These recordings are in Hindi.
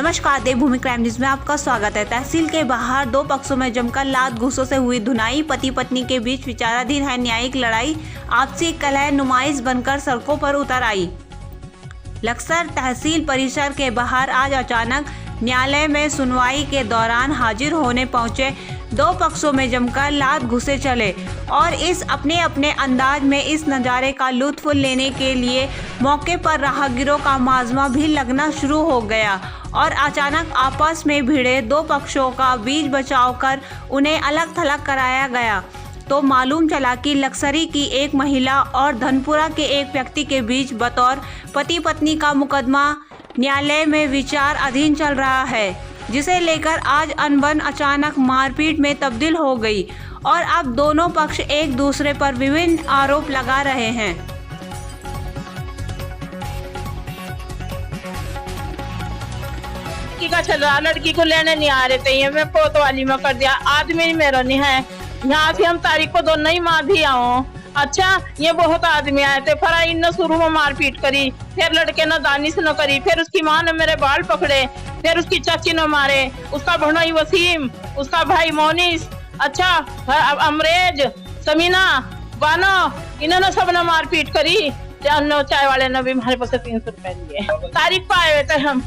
नमस्कार, देवभूमि क्राइम न्यूज में आपका स्वागत है। तहसील के बाहर दो पक्षों में जमकर लात घूंसों से हुई धुनाई। पति पत्नी के बीच विचाराधीन है न्यायिक लड़ाई। आपसी कलह नुमाइश बनकर सड़कों पर उतर आई। लक्सर तहसील परिसर के बाहर आज अचानक न्यायालय में सुनवाई के दौरान हाजिर होने पहुंचे दो पक्षों में जमकर लात घुसे चले और इस अपने अपने अंदाज में इस नज़ारे का लुत्फ लेने के लिए मौके पर राहगीरों का माजमा भी लगना शुरू हो गया और अचानक आपस में भिड़े दो पक्षों का बीच बचाव कर उन्हें अलग थलग कराया गया तो मालूम चला कि लक्सरी की एक महिला और धनपुरा के एक व्यक्ति के बीच बतौर पति पत्नी का मुकदमा न्यायालय में विचार अधीन चल रहा है, जिसे लेकर आज अनबन अचानक मारपीट में तब्दील हो गई और अब दोनों पक्ष एक दूसरे पर विभिन्न आरोप लगा रहे हैं। लड़की का चल रहा, लड़की को लेने नहीं आ रहे थे, मैं पोत वाली में कर दिया। आदमी मेरा नहीं है, यहाँ से हम तारीख को दोनों ही मार दिया हूँ। अच्छा, ये बहुत आदमी आए थे, फिर इन शुरू में मारपीट करी, फिर लड़के ने दानिश न करी, फिर उसकी माँ ने मेरे बाल पकड़े, फिर उसकी चाची ने मारे, उसका भणोई वसीम, उसका भाई मोनिस, अच्छा अमरेज, समीना, बानो, इन्होंने सबने मारपीट करी। चाय वाले ने भी हमारे पास 300 रुपए दिए। तारीख पर आए थे हम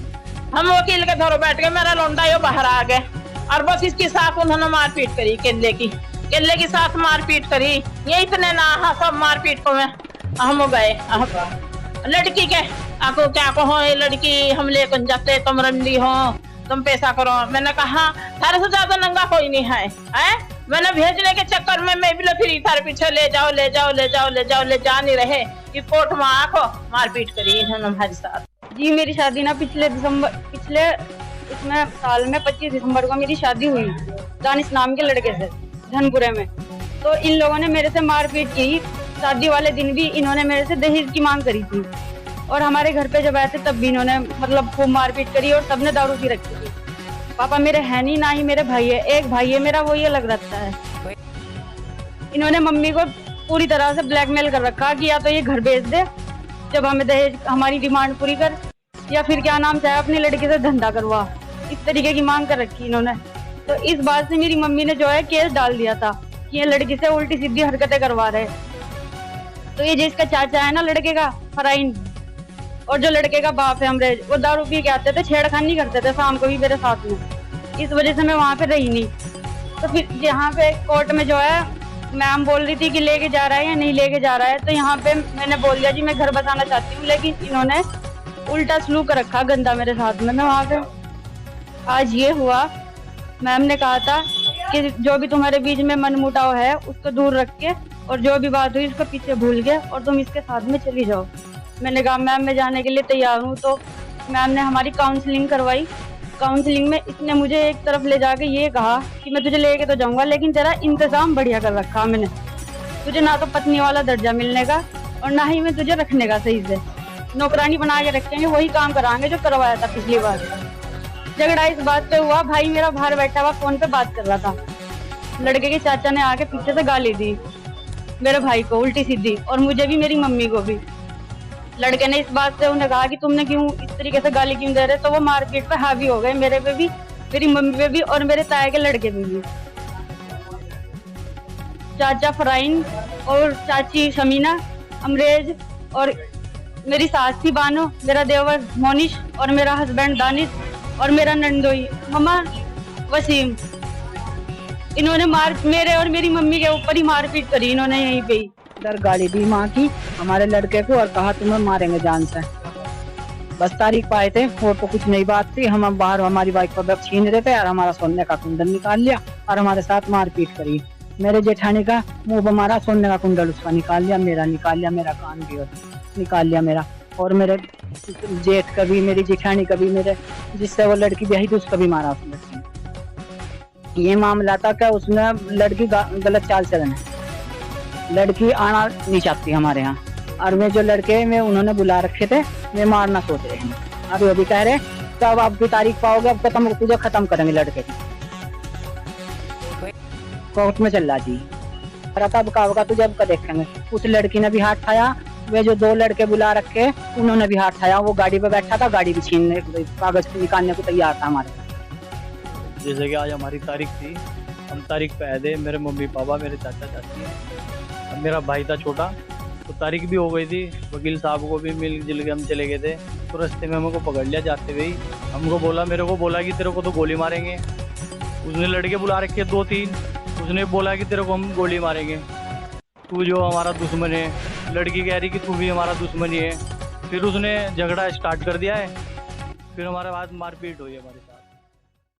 वकील के धोरो बैठ गए, मेरा लौंडा यो बाहर आ गए और बस इसके साथ उन्होंने मारपीट करी। केले के साथ मारपीट करी, ये इतने ना सब मारपीट को हम गए। लड़की के आपको क्या कहो, ये लड़की हम लेकर जाते, तुम रंडी हो, तुम पैसा करो। मैंने कहा थारे से ज्यादा नंगा कोई नहीं है, मैंने भेजने के चक्कर में मैं भी फिर थारे पीछे ले जाओ ले जा नहीं रहे। इस कोर्ट में आको मारपीट करी इन्होंने हमारे साथ। जी, मेरी शादी ना पिछले इसमें साल में 25 दिसंबर को मेरी शादी हुई दानिश नाम के लड़के से धनपुरे में। तो इन लोगों ने मेरे से मारपीट की। शादी वाले दिन भी इन्होंने मेरे से दहेज की मांग करी थी और हमारे घर पे जब आए थे तब भी इन्होंने मतलब खूब मारपीट करी और सबने दारू पी रखी थी। पापा मेरे है नहीं, ना ही मेरे भाई है, एक भाई है मेरा, वो ये लग रखता है। इन्होंने मम्मी को पूरी तरह से ब्लैकमेल कर रखा कि या तो ये घर भेज दे जब हमें दहेज हमारी डिमांड पूरी कर, या फिर क्या नाम चाहे अपनी लड़की से धंधा करवा। इस तरीके की मांग कर रखी इन्होंने। तो इस बात से मेरी मम्मी ने जो है केस डाल दिया था कि ये लड़की से उल्टी सीधी हरकतें करवा रहे। तो ये जिसका चाचा है ना लड़के का फराइन, और जो लड़के का बाप है अमरेज, वो दारू पी के आते थे, छेड़खानी करते थे शाम को भी मेरे साथ में। इस वजह से मैं वहाँ पे रही नहीं। तो फिर यहाँ पे कोर्ट में जो है मैम बोल रही थी कि लेके जा रहा है या नहीं लेके जा रहा है। तो यहाँ पे मैंने बोल दिया जी मैं घर बसाना चाहती हूँ, लेकिन इन्होंने उल्टा सलूक रखा गंदा मेरे साथ में। मैं वहाँ पे आज ये हुआ, मैम ने कहा था कि जो भी तुम्हारे बीच में मनमुटाव है उसको दूर रख के और जो भी बात हुई उसको पीछे भूल के और तुम इसके साथ में चली जाओ। मैंने कहा मैम मैं जाने के लिए तैयार हूँ। तो मैम ने हमारी काउंसलिंग करवाई। काउंसलिंग में इसने मुझे एक तरफ ले जाके ये कहा कि मैं तुझे लेके तो जाऊंगा, लेकिन तेरा इंतजाम बढ़िया कर रखा मैंने, तुझे ना तो पत्नी वाला दर्जा मिलने का और ना ही मैं तुझे रखने का सही से, नौकरानी बना के रखेंगे, वही काम कराएंगे जो करवाया था पिछली बार। झगड़ा इस बात पे हुआ, भाई मेरा बाहर बैठा हुआ फोन पे बात कर रहा था, लड़के के चाचा ने आके पीछे से गाली दी मेरे भाई को उल्टी सीधी और मुझे भी, मेरी मम्मी को भी। लड़के ने इस बात से उन्हें कहा कि तुमने क्यों इस तरीके से गाली क्यों दे रहे। तो वो मारपीट पे हावी हो गए, मेरे पे भी, मेरी मम्मी पे भी और मेरे ताए के लड़के पे भी। चाचा फराइन और चाची शमीना, अमरेज और मेरी सास थी बानो, मेरा देवर मोनिश और मेरा हस्बैंड दानिश और मेरा नंदोई मम्मा वसीम, इन्होंने मेरे और मेरी मम्मी के ऊपर ही मारपीट करी इन्होंने यहीं पे ही। इधर गाली दी माँ की हमारे लड़के को और कहा तुम्हें मारेंगे जान से। बस तारीख पाए थे, और तो कुछ नई बात थी। हम बाहर हमारी बाइक पर छीन रहे थे और हमारा सोने का कुंडल निकाल लिया और हमारे साथ मारपीट करी। मेरे जेठानी का मुंह पर मारा, सोने का कुंडल उसका निकाल लिया, मेरा निकाल लिया, मेरा कान भी निकाल लिया मेरा, और मेरे जेठ का भी, मेरी जेठानी का भी, मेरे जिससे वो लड़की ब्याही थी उसका भी मारा उसने। ये मामला था क्या उसने लड़की गलत चाल चलन है, लड़की आना नहीं चाहती हमारे यहाँ, और मैं जो लड़के में उन्होंने बुला रखे थे मैं मारना सोच रहे हैं। अभी अभी कह रहे कब आपकी तारीख पाओगे, अब खत्म तुझे खत्म करेंगे लड़के की। कोर्ट में चल रहा जी, तब का होगा तुझे अब का देखेंगे। उस लड़की ने भी हाथ उठाया, वे जो 2 लड़के बुला रखे उन्होंने भी हाथ उठाया, वो गाड़ी पे बैठा था, गाड़ी भी छीनने कागज निकालने को तैयार था हमारे। जैसे कि आज हमारी तारीख थी, हम तारीख पे आए थे, मेरे मम्मी पापा, मेरे चाचा चाची, अब मेरा भाई था छोटा, तो तारीख भी हो गई थी। वकील साहब को भी मिल जुल के हम चले गए थे, तो रास्ते में हमको पकड़ लिया जाते हुए ही। मेरे को बोला कि तेरे को तो गोली मारेंगे। उसने लड़के बुला रखे 2-3, उसने बोला कि तेरे को हम गोली मारेंगे, तू जो हमारा दुश्मन है। लड़की कह रही कि तू भी हमारा दुश्मन ही है। फिर उसने झगड़ा स्टार्ट कर दिया है, फिर हमारे बाद मारपीट हुई हमारे साथ।